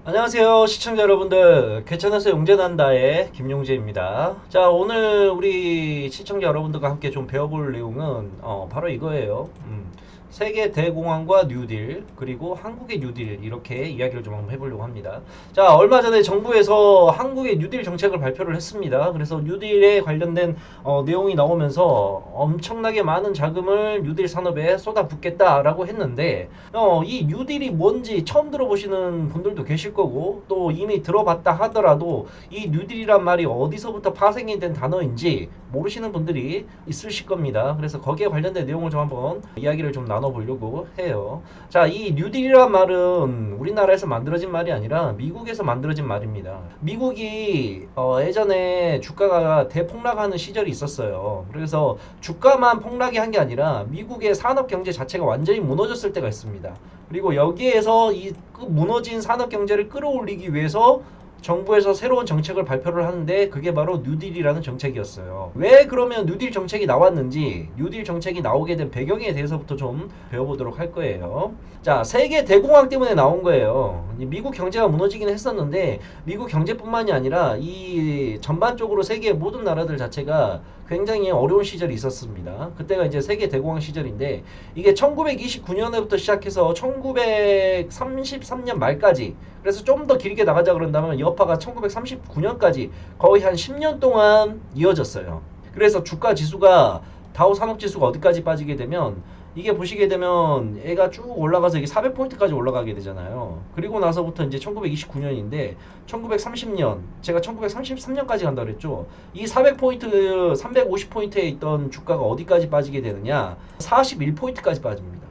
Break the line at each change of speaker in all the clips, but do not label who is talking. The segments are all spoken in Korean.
안녕하세요 시청자 여러분들, 개천에서 용재난다의 김용재입니다. 자, 오늘 우리 시청자 여러분들과 함께 좀 배워볼 내용은 바로 이거예요. 세계 대공황과 뉴딜, 그리고 한국의 뉴딜, 이렇게 이야기를 좀 한번 해보려고 합니다. 자, 얼마 전에 정부에서 한국의 뉴딜 정책을 발표를 했습니다. 그래서 뉴딜에 관련된 내용이 나오면서 엄청나게 많은 자금을 뉴딜 산업에 쏟아붓겠다라고 했는데, 이 뉴딜이 뭔지 처음 들어보시는 분들도 계실 거고, 또 이미 들어봤다 하더라도 이 뉴딜이란 말이 어디서부터 파생이 된 단어인지 모르시는 분들이 있으실 겁니다. 그래서 거기에 관련된 내용을 좀 한번 이야기를 좀 나눠보려고 해요. 자, 이 뉴딜이란 말은 우리나라에서 만들어진 말이 아니라 미국에서 만들어진 말입니다. 미국이 예전에 주가가 대폭락하는 시절이 있었어요. 그래서 주가만 폭락이 한 게 아니라 미국의 산업 경제 자체가 완전히 무너졌을 때가 있습니다. 그리고 여기에서 이 무너진 산업 경제를 끌어올리기 위해서 정부에서 새로운 정책을 발표를 하는데, 그게 바로 뉴딜이라는 정책이었어요. 왜 그러면 뉴딜 정책이 나왔는지, 뉴딜 정책이 나오게 된 배경에 대해서부터 좀 배워보도록 할 거예요. 자, 세계 대공황 때문에 나온 거예요. 미국 경제가 무너지긴 했었는데, 미국 경제뿐만이 아니라 이 전반적으로 세계의 모든 나라들 자체가 굉장히 어려운 시절이 있었습니다. 그때가 이제 세계 대공황 시절인데, 이게 1929년부터 시작해서 1933년 말까지, 그래서 좀 더 길게 나가자 그런다면 여파가 1939년까지 거의 한 10년 동안 이어졌어요. 그래서 주가 지수가, 다우 산업 지수가 어디까지 빠지게 되면, 이게 보시게 되면 애가 쭉 올라가서 이게 400포인트까지 올라가게 되잖아요. 그리고 나서부터 이제 1929년인데 1930년, 제가 1933년까지 간다 그랬죠. 이 400포인트, 350포인트에 있던 주가가 어디까지 빠지게 되느냐? 41포인트까지 빠집니다.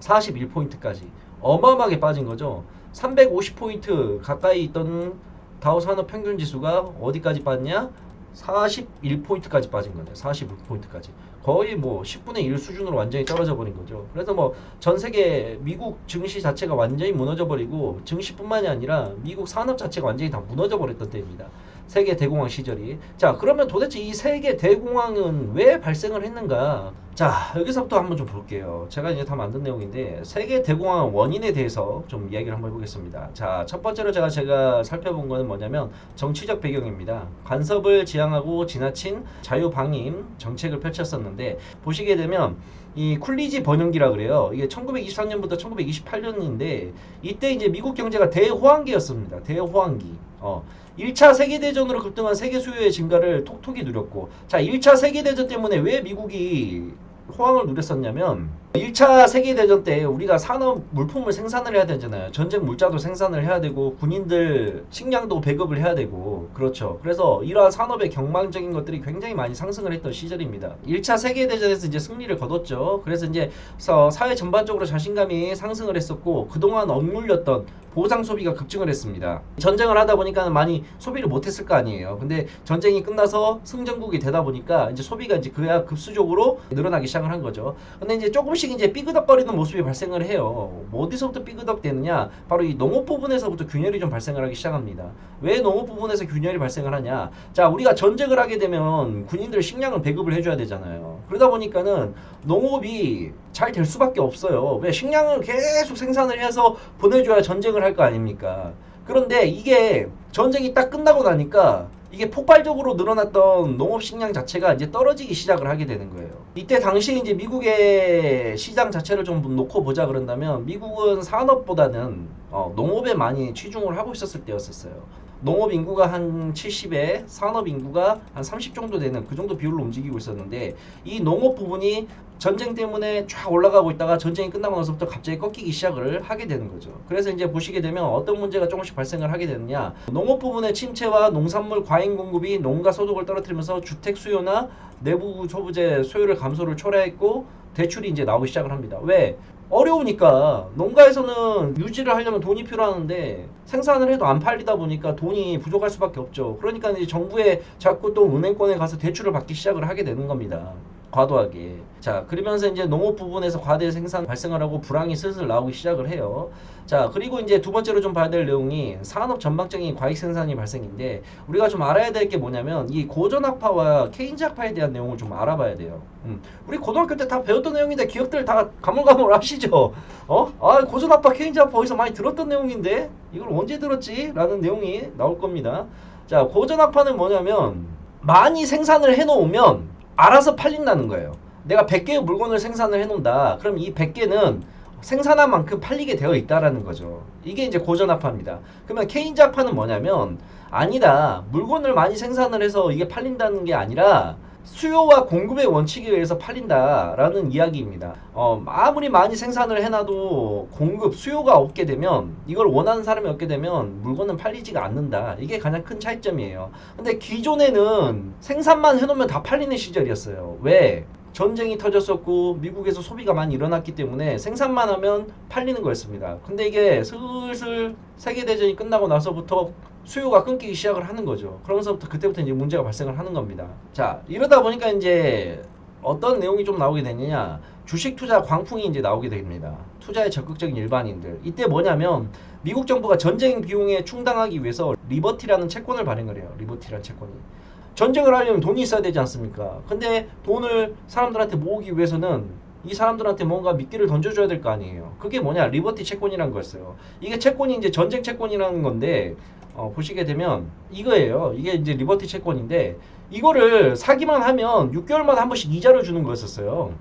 41포인트까지. 어마어마하게 빠진 거죠. 350포인트 가까이 있던 다우 산업 평균 지수가 어디까지 빠졌냐? 41포인트까지 빠진 거네요. 41포인트까지. 거의 뭐 10분의 1 수준으로 완전히 떨어져 버린 거죠. 그래서 뭐 전 세계 미국 증시 자체가 완전히 무너져 버리고, 증시뿐만이 아니라 미국 산업 자체가 완전히 다 무너져 버렸던 때입니다. 세계 대공황 시절이. 자, 그러면 도대체 이 세계 대공황은 왜 발생을 했는가? 자, 여기서부터 한번 좀 볼게요. 제가 이제 다 만든 내용인데, 세계 대공황 원인에 대해서 좀 이야기를 한번 해보겠습니다. 자, 첫 번째로 제가 살펴본 거는 뭐냐면 정치적 배경입니다. 간섭을 지향하고 지나친 자유방임 정책을 펼쳤었는데, 보시게 되면 이 쿨리지 번영기라 그래요. 이게 1923년부터 1928년인데, 이때 이제 미국 경제가 대호황기였습니다. 대호황기. 1차 세계대전으로 급등한 세계 수요의 증가를 톡톡히 누렸고, 자, 1차 세계대전 때문에 왜 미국이 호황을 누렸었냐면, 1차 세계대전 때 우리가 산업 물품을 생산을 해야 되잖아요. 전쟁 물자도 생산을 해야 되고, 군인들 식량도 배급을 해야 되고, 그렇죠. 그래서 이러한 산업의 경망적인 것들이 굉장히 많이 상승을 했던 시절입니다. 1차 세계대전에서 이제 승리를 거뒀죠. 그래서 이제 사회 전반적으로 자신감이 상승을 했었고, 그동안 억눌렸던 보상 소비가 급증을 했습니다. 전쟁을 하다 보니까 많이 소비를 못했을 거 아니에요. 근데 전쟁이 끝나서 승전국이 되다 보니까 이제 소비가 이제 그야 급수적으로 늘어나기 시작을 한 거죠. 근데 이제 조금씩 이제 삐그덕거리는 모습이 발생을 해요. 뭐 어디서부터 삐그덕 되느냐? 바로 이 농업 부분에서부터 균열이 좀 발생을 하기 시작합니다. 왜 농업 부분에서 균열이 발생을 하냐? 자, 우리가 전쟁을 하게 되면 군인들 식량을 배급을 해줘야 되잖아요. 그러다 보니까는 농업이 잘 될 수밖에 없어요. 왜? 식량을 계속 생산을 해서 보내줘야 전쟁을 할 거 아닙니까? 그런데 이게 전쟁이 딱 끝나고 나니까 이게 폭발적으로 늘어났던 농업 식량 자체가 이제 떨어지기 시작을 하게 되는 거예요. 이때 당시 이제 미국의 시장 자체를 좀 놓고 보자 그런다면, 미국은 산업보다는 농업에 많이 치중을 하고 있었을 때였었어요. 농업 인구가 한 70에 산업 인구가 한 30 정도 되는 그 정도 비율로 움직이고 있었는데, 이 농업 부분이 전쟁 때문에 쫙 올라가고 있다가 전쟁이 끝나고 나서부터 갑자기 꺾이기 시작을 하게 되는 거죠. 그래서 이제 보시게 되면 어떤 문제가 조금씩 발생을 하게 되느냐, 농업 부분의 침체와 농산물 과잉 공급이 농가 소득을 떨어뜨리면서 주택 수요나 내부 소부재 소요를 감소를 초래했고, 대출이 이제 나오기 시작을 합니다. 왜? 어려우니까. 농가에서는 유지를 하려면 돈이 필요하는데 생산을 해도 안 팔리다 보니까 돈이 부족할 수밖에 없죠. 그러니까 이제 정부에 자꾸 또 은행권에 가서 대출을 받기 시작을 하게 되는 겁니다. 과도하게. 자, 그러면서 이제 농업 부분에서 과대 생산 발생을 하고 불황이 슬슬 나오기 시작을 해요. 자, 그리고 이제 두 번째로 좀 봐야 될 내용이 산업 전방적인 과잉 생산이 발생인데, 우리가 좀 알아야 될 게 뭐냐면 이 고전학파와 케인즈 학파에 대한 내용을 좀 알아봐야 돼요. 우리 고등학교 때 다 배웠던 내용인데 기억들 다 가물가물 하시죠? 고전학파, 케인즈 학파 어디서 많이 들었던 내용인데 이걸 언제 들었지? 라는 내용이 나올 겁니다. 자, 고전학파는 뭐냐면 많이 생산을 해놓으면 알아서 팔린다는 거예요. 내가 100개의 물건을 생산을 해놓는다. 그럼 이 100개는 생산한 만큼 팔리게 되어 있다라는 거죠. 이게 이제 고전학파입니다. 그러면 케인즈 학파는 뭐냐면 아니다. 물건을 많이 생산을 해서 이게 팔린다는 게 아니라 수요와 공급의 원칙에 의해서 팔린다라는 이야기입니다. 아무리 많이 생산을 해놔도 공급, 수요가 없게 되면, 이걸 원하는 사람이 없게 되면 물건은 팔리지가 않는다. 이게 가장 큰 차이점이에요. 근데 기존에는 생산만 해놓으면 다 팔리는 시절이었어요. 왜? 전쟁이 터졌었고 미국에서 소비가 많이 일어났기 때문에 생산만 하면 팔리는 거였습니다. 근데 이게 슬슬 세계대전이 끝나고 나서부터 수요가 끊기기 시작을 하는 거죠. 그러면서부터 그때부터 이제 문제가 발생을 하는 겁니다. 자, 이러다 보니까 이제 어떤 내용이 좀 나오게 되느냐, 주식 투자 광풍이 이제 나오게 됩니다. 투자에 적극적인 일반인들. 이때 뭐냐면 미국 정부가 전쟁 비용에 충당하기 위해서 리버티라는 채권을 발행을 해요. 리버티라는 채권이. 전쟁을 하려면 돈이 있어야 되지 않습니까? 근데 돈을 사람들한테 모으기 위해서는 이 사람들한테 뭔가 미끼를 던져줘야 될 거 아니에요. 그게 뭐냐? 리버티 채권이라는 거였어요. 이게 채권이 이제 전쟁 채권이라는 건데, 보시게 되면 이거예요. 이게 이제 리버티 채권인데, 이거를 사기만 하면 6개월마다 한 번씩 이자를 주는 거였었어요.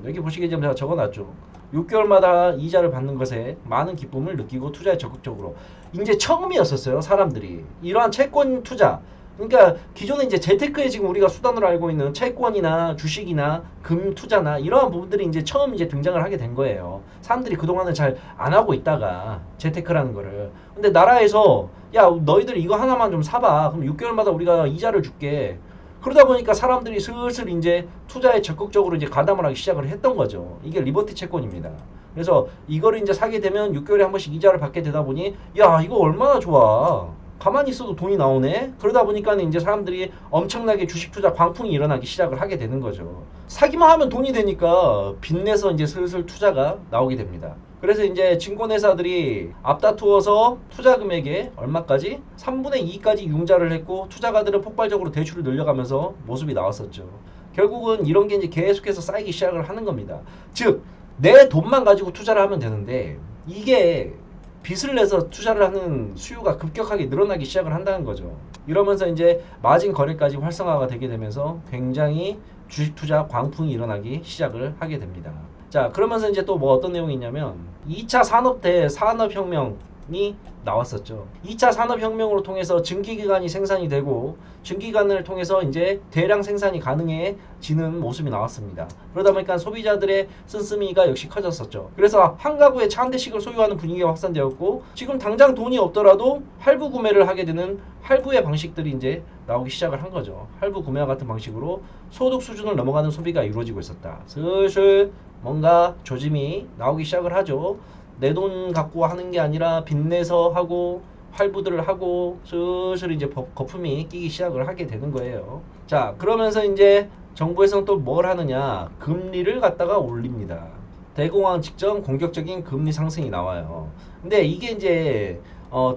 여기 보시게 되면 제가 적어놨죠. 6개월마다 이자를 받는 것에 많은 기쁨을 느끼고 투자에 적극적으로. 이제 처음이었었어요. 사람들이. 이러한 채권 투자. 그러니까 기존에 이제 재테크에 지금 우리가 수단으로 알고 있는 채권이나 주식이나 금 투자나 이러한 부분들이 이제 처음 이제 등장을 하게 된 거예요. 사람들이 그동안은 잘 안 하고 있다가 재테크라는 거를. 근데 나라에서 야, 너희들 이거 하나만 좀 사봐. 그럼 6개월마다 우리가 이자를 줄게. 그러다 보니까 사람들이 슬슬 이제 투자에 적극적으로 이제 가담을 하기 시작을 했던 거죠. 이게 리버티 채권입니다. 그래서 이거를 이제 사게 되면 6개월에 한 번씩 이자를 받게 되다 보니 야, 이거 얼마나 좋아. 가만히 있어도 돈이 나오네. 그러다 보니까 이제 사람들이 엄청나게 주식 투자 광풍이 일어나기 시작을 하게 되는 거죠. 사기만 하면 돈이 되니까 빚내서 이제 슬슬 투자가 나오게 됩니다. 그래서 이제 증권회사들이 앞다투어서 투자 금액의 얼마까지? 3분의 2까지 융자를 했고, 투자가들은 폭발적으로 대출을 늘려가면서 모습이 나왔었죠. 결국은 이런 게 이제 계속해서 쌓이기 시작을 하는 겁니다. 즉, 내 돈만 가지고 투자를 하면 되는데, 이게 빚을 내서 투자를 하는 수요가 급격하게 늘어나기 시작을 한다는 거죠. 이러면서 이제 마진 거래까지 활성화가 되게 되면서 굉장히 주식 투자 광풍이 일어나기 시작을 하게 됩니다. 자, 그러면서 이제 또 뭐 어떤 내용이 있냐면 2차 산업대 산업혁명이 나왔었죠. 2차 산업혁명으로 통해서 증기기관이 생산이 되고, 증기기관을 통해서 이제 대량 생산이 가능해지는 모습이 나왔습니다. 그러다 보니까 소비자들의 씀씀이가 역시 커졌었죠. 그래서 한 가구에 차 한 대씩을 소유하는 분위기가 확산되었고, 지금 당장 돈이 없더라도 할부 구매를 하게 되는 할부의 방식들이 이제 나오기 시작을 한 거죠. 할부 구매와 같은 방식으로 소득 수준을 넘어가는 소비가 이루어지고 있었다. 슬슬 뭔가 조짐이 나오기 시작을 하죠. 내 돈 갖고 하는 게 아니라 빚내서 하고 할부들을 하고 슬슬 이제 거품이 끼기 시작을 하게 되는 거예요. 자, 그러면서 이제 정부에서는 또 뭘 하느냐, 금리를 갖다가 올립니다. 대공황 직전 공격적인 금리 상승이 나와요. 근데 이게 이제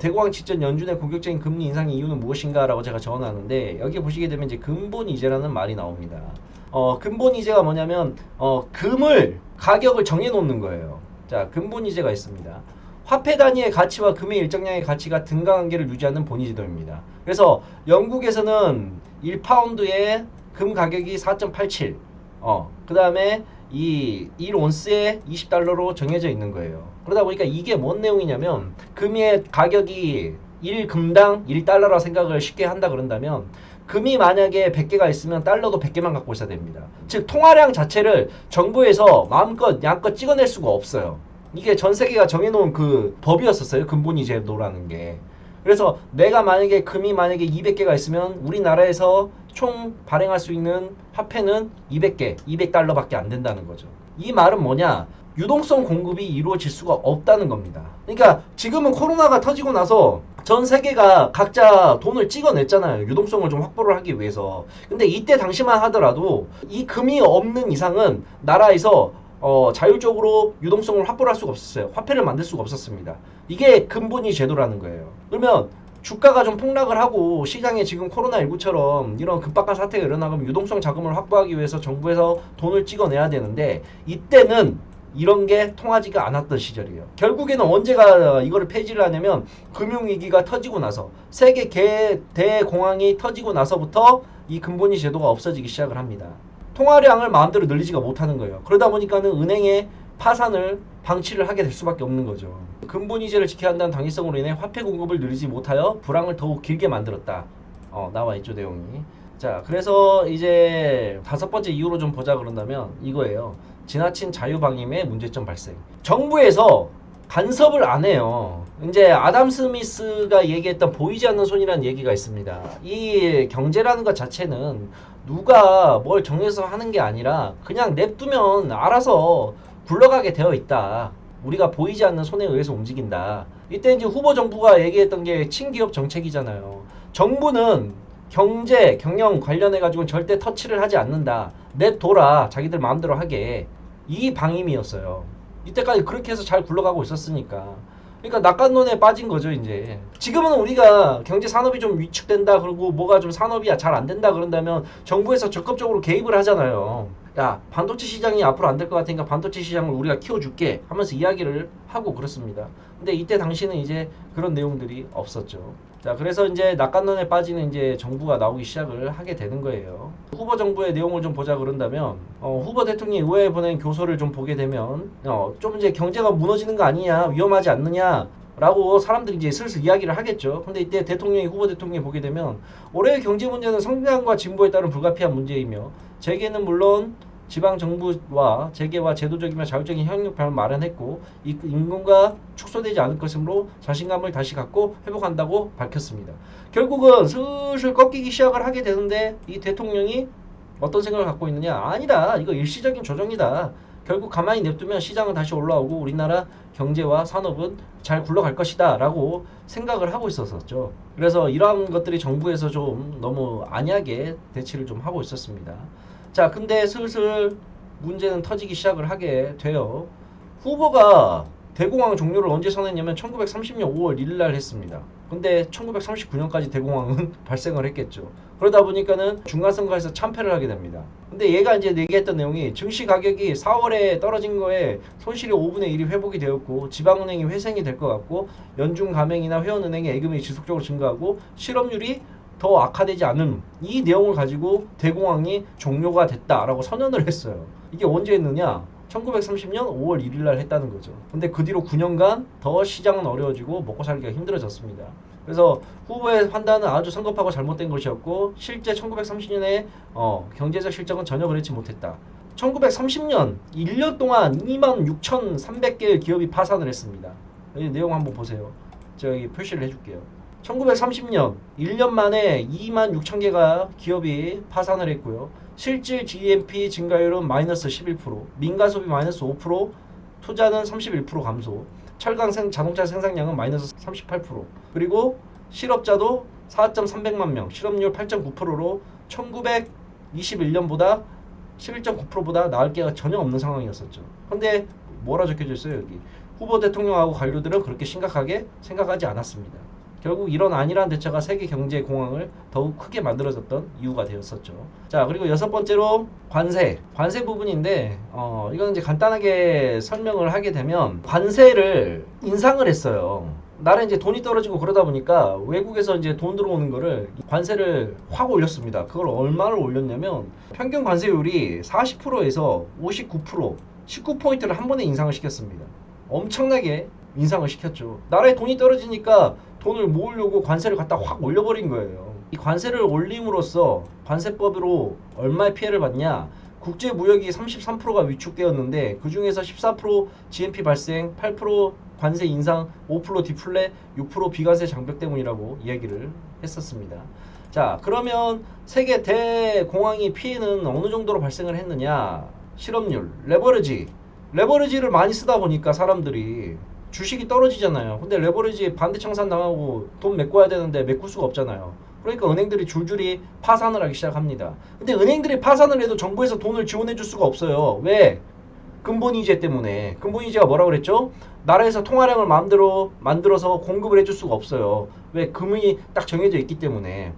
대공황 직전 연준의 공격적인 금리 인상의 이유는 무엇인가라고 제가 적어놨는데, 여기 보시게 되면 이제 근본 이자라는 말이 나옵니다. 근본 이자가 뭐냐면 금을 가격을 정해 놓는 거예요. 자, 근본 이자가 있습니다. 화폐 단위의 가치와 금의 일정량의 가치가 등가 관계를 유지하는 본위제도입니다. 그래서 영국에서는 1파운드에 금 가격이 4.87, 그 다음에 이 1온스에 20달러로 정해져 있는 거예요. 그러다 보니까 이게 뭔 내용이냐면, 금의 가격이 1금당 1달러라 생각을 쉽게 한다 그런다면, 금이 만약에 100개가 있으면 달러도 100개만 갖고 있어야 됩니다. 즉 통화량 자체를 정부에서 마음껏 양껏 찍어낼 수가 없어요. 이게 전 세계가 정해놓은 그 법이었었어요. 근본이 제도라는 게. 그래서 내가 만약에 금이 만약에 200개가 있으면 우리나라에서 총 발행할 수 있는 화폐는 200개, 200달러밖에 안 된다는 거죠. 이 말은 뭐냐? 유동성 공급이 이루어질 수가 없다는 겁니다. 그러니까 지금은 코로나가 터지고 나서 전 세계가 각자 돈을 찍어냈잖아요. 유동성을 좀 확보를 하기 위해서. 근데 이때 당시만 하더라도 이 금이 없는 이상은 나라에서 자율적으로 유동성을 확보를 할 수가 없었어요. 화폐를 만들 수가 없었습니다. 이게 근본이 제도라는 거예요. 그러면 주가가 좀 폭락을 하고 시장에 지금 코로나19처럼 이런 급박한 사태가 일어나면 유동성 자금을 확보하기 위해서 정부에서 돈을 찍어내야 되는데 이때는 이런 게 통하지가 않았던 시절이에요. 결국에는 언제가 이거를 폐지를 하냐면 금융위기가 터지고 나서 세계 대공황이 터지고 나서부터 이 근본위 제도가 없어지기 시작을 합니다. 통화량을 마음대로 늘리지가 못하는 거예요. 그러다 보니까는 은행의 파산을 방치를 하게 될 수밖에 없는 거죠. 근본위제를 지켜야 한다는 당위성으로 인해 화폐 공급을 늘리지 못하여 불황을 더욱 길게 만들었다. 나와 있죠, 내용이. 자, 그래서 이제 다섯 번째 이유로 좀 보자 그런다면 이거예요. 지나친 자유방임의 문제점 발생. 정부에서 간섭을 안 해요. 이제 아담 스미스가 얘기했던 보이지 않는 손이라는 얘기가 있습니다. 이 경제라는 것 자체는 누가 뭘 정해서 하는 게 아니라 그냥 냅두면 알아서 굴러가게 되어 있다. 우리가 보이지 않는 손에 의해서 움직인다. 이때 이제 후보 정부가 얘기했던 게 친기업 정책이잖아요. 정부는 경제, 경영 관련해가지고는 절대 터치를 하지 않는다. 냅둬라. 자기들 마음대로 하게. 이 방임이었어요. 이때까지 그렇게 해서 잘 굴러가고 있었으니까. 그러니까 낙관론에 빠진 거죠, 이제. 지금은 우리가 경제 산업이 좀 위축된다, 그리고 뭐가 좀 산업이 잘 안 된다 그런다면 정부에서 적극적으로 개입을 하잖아요. 야, 반도체 시장이 앞으로 안 될 것 같으니까 반도체 시장을 우리가 키워줄게 하면서 이야기를 하고 그렇습니다. 근데 이때 당시는 이제 그런 내용들이 없었죠. 자, 그래서 이제 낙관론에 빠지는 이제 정부가 나오기 시작을 하게 되는 거예요. 후보 정부의 내용을 좀 보자 그런다면 후보 대통령이 의회에 보낸 교서를 좀 보게 되면 좀 이제 경제가 무너지는 거 아니냐, 위험하지 않느냐 라고 사람들이 이제 슬슬 이야기를 하겠죠. 근데 이때 후보 대통령이 보게 되면 올해의 경제 문제는 성장과 진보에 따른 불가피한 문제이며 재계는 물론 지방 정부와 재계와 제도적이며 자율적인 협력을 마련했고 인구가 축소되지 않을 것이므로 자신감을 다시 갖고 회복한다고 밝혔습니다. 결국은 슬슬 꺾이기 시작을 하게 되는데 이 대통령이 어떤 생각을 갖고 있느냐? 아니다. 이거 일시적인 조정이다. 결국 가만히 냅두면 시장은 다시 올라오고 우리나라 경제와 산업은 잘 굴러갈 것이다 라고 생각을 하고 있었죠. 그래서 이러한 것들이 정부에서 좀 너무 안약하게 대치를 좀 하고 있었습니다. 자, 근데 슬슬 문제는 터지기 시작을 하게 돼요. 후보가 대공황 종료를 언제 선언했냐면 1930년 5월 1일 날 했습니다. 근데 1939년까지 대공황은 발생을 했겠죠. 그러다 보니까는 중간선거에서 참패를 하게 됩니다. 근데 얘가 이제 얘기했던 내용이 증시 가격이 4월에 떨어진 거에 손실이 5분의 1이 회복이 되었고 지방은행이 회생이 될 것 같고 연중 가맹이나 회원은행의 예금이 지속적으로 증가하고 실업률이 더 악화되지 않은 이 내용을 가지고 대공황이 종료가 됐다라고 선언을 했어요. 이게 언제 했느냐? 1930년 5월 1일 날 했다는 거죠. 근데 그 뒤로 9년간 더 시장은 어려워지고 먹고 살기가 힘들어졌습니다. 그래서 후보의 판단은 아주 성급하고 잘못된 것이었고 실제 1930년에 경제적 실적은 전혀 그렇지 못했다. 1930년 1년 동안 26,300개의 기업이 파산을 했습니다. 이 내용 한번 보세요. 저기 표시를 해줄게요. 1930년 1년 만에 26,000개가 기업이 파산을 했고요. 실질 GNP 증가율은 마이너스 11%, 민간소비 마이너스 5%, 투자는 31% 감소, 자동차 생산량은 마이너스 38%, 그리고 실업자도 4.300만 명, 실업률 8.9%로 1921년보다 11.9%보다 나을 게 전혀 없는 상황이었었죠. 근데 뭐라 적혀져 있어요, 여기? 후보 대통령하고 관료들은 그렇게 심각하게 생각하지 않았습니다. 결국 이런 안일한 대처가 세계 경제 공황을 더욱 크게 만들어졌던 이유가 되었었죠. 자, 그리고 여섯 번째로 관세 부분인데 이건 이제 간단하게 설명을 하게 되면 관세를 인상을 했어요. 나라 이제 돈이 떨어지고 그러다 보니까 외국에서 이제 돈 들어오는 거를 관세를 확 올렸습니다. 그걸 얼마를 올렸냐면 평균 관세율이 40%에서 59%, 19포인트를 한 번에 인상을 시켰습니다. 엄청나게 인상을 시켰죠. 나라에 돈이 떨어지니까 돈을 모으려고 관세를 갖다 확 올려버린 거예요. 이 관세를 올림으로써 관세법으로 얼마의 피해를 받냐? 국제 무역이 33%가 위축되었는데 그 중에서 14% GNP 발생, 8% 관세 인상, 5% 디플레, 6% 비관세 장벽 때문이라고 이야기를 했었습니다. 자, 그러면 세계 대공황의 피해는 어느 정도로 발생을 했느냐? 실업률, 레버리지를 많이 쓰다 보니까 사람들이 주식이 떨어지잖아요. 근데 레버리지 반대 청산 당하고 돈 메꿔야 되는데 메꿀 수가 없잖아요. 그러니까 은행들이 줄줄이 파산을 하기 시작합니다. 근데 은행들이 파산을 해도 정부에서 돈을 지원해 줄 수가 없어요. 왜? 근본이제 때문에. 근본이제가 뭐라고 그랬죠? 나라에서 통화량을 마음대로 만들어서 공급을 해줄 수가 없어요. 왜? 금이 딱 정해져 있기 때문에.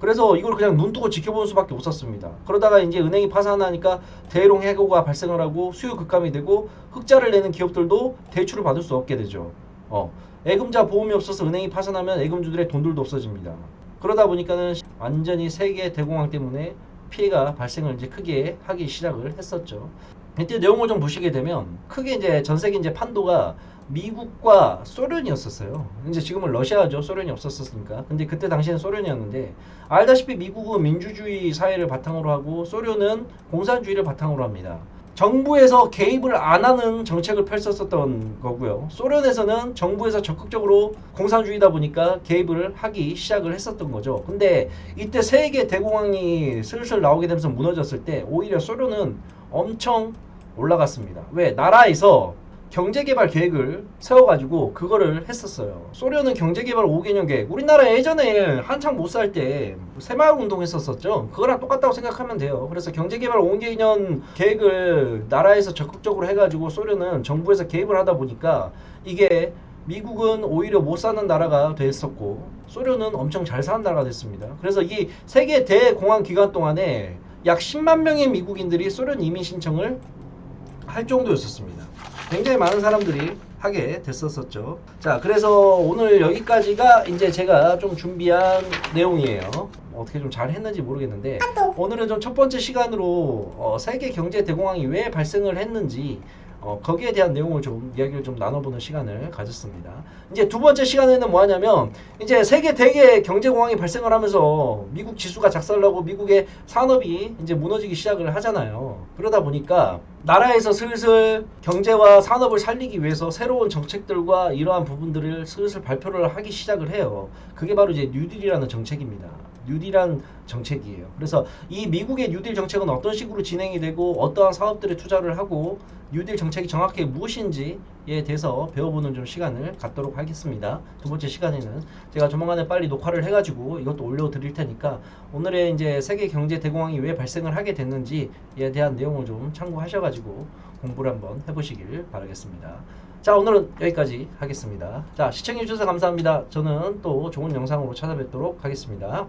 그래서 이걸 그냥 눈 뜨고 지켜보는 수밖에 없었습니다. 그러다가 이제 은행이 파산하니까 대롱 해고가 발생을 하고 수요 급감이 되고 흑자를 내는 기업들도 대출을 받을 수 없게 되죠. 예금자 보험이 없어서 은행이 파산하면 예금주들의 돈들도 없어집니다. 그러다 보니까는 완전히 세계 대공황 때문에 피해가 발생을 이제 크게 하기 시작을 했었죠. 이때 내용을 좀 보시게 되면 크게 이제 전 세계 이제 판도가 미국과 소련이었었어요. 이제 지금은 러시아죠. 소련이 없었으니까. 근데 그때 당시에는 소련이었는데 알다시피 미국은 민주주의 사회를 바탕으로 하고 소련은 공산주의를 바탕으로 합니다. 정부에서 개입을 안 하는 정책을 펼쳤었던 거고요. 소련에서는 정부에서 적극적으로 공산주의다 보니까 개입을 하기 시작을 했었던 거죠. 근데 이때 세계 대공황이 슬슬 나오게 되면서 무너졌을 때 오히려 소련은 엄청 올라갔습니다. 왜? 나라에서 경제개발 계획을 세워가지고 그거를 했었어요. 소련은 경제개발 5개년 계획. 우리나라 예전에 한창 못 살 때 새마을운동 했었었죠. 그거랑 똑같다고 생각하면 돼요. 그래서 경제개발 5개년 계획을 나라에서 적극적으로 해가지고 소련은 정부에서 개입을 하다 보니까 이게 미국은 오히려 못 사는 나라가 됐었고 소련은 엄청 잘 사는 나라가 됐습니다. 그래서 이 세계 대공황 기간 동안에 약 10만 명의 미국인들이 소련 이민 신청을 할 정도였었습니다. 굉장히 많은 사람들이 하게 됐었었죠. 자, 그래서 오늘 여기까지가 이제 제가 좀 준비한 내용이에요. 어떻게 좀 잘 했는지 모르겠는데 오늘은 좀 첫 번째 시간으로 세계 경제 대공황이 왜 발생을 했는지 거기에 대한 내용을 좀 이야기를 좀 나눠보는 시간을 가졌습니다. 이제 두 번째 시간에는 뭐 하냐면 이제 세계 대개 경제 공황이 발생을 하면서 미국 지수가 작살나고 미국의 산업이 이제 무너지기 시작을 하잖아요. 그러다 보니까 나라에서 슬슬 경제와 산업을 살리기 위해서 새로운 정책들과 이러한 부분들을 슬슬 발표를 하기 시작을 해요. 그게 바로 이제 뉴딜이라는 정책입니다. 뉴딜이라는 정책이에요. 그래서 이 미국의 뉴딜 정책은 어떤 식으로 진행이 되고 어떠한 사업들에 투자를 하고 뉴딜 정책이 정확히 무엇인지에 대해서 배워보는 좀 시간을 갖도록 하겠습니다. 두 번째 시간에는 제가 조만간에 빨리 녹화를 해가지고 이것도 올려드릴 테니까 오늘의 이제 세계 경제 대공황이 왜 발생을 하게 됐는지에 대한 내용을 좀 참고하셔가지고 공부를 한번 해보시길 바라겠습니다. 자, 오늘은 여기까지 하겠습니다. 자, 시청해주셔서 감사합니다. 저는 또 좋은 영상으로 찾아뵙도록 하겠습니다.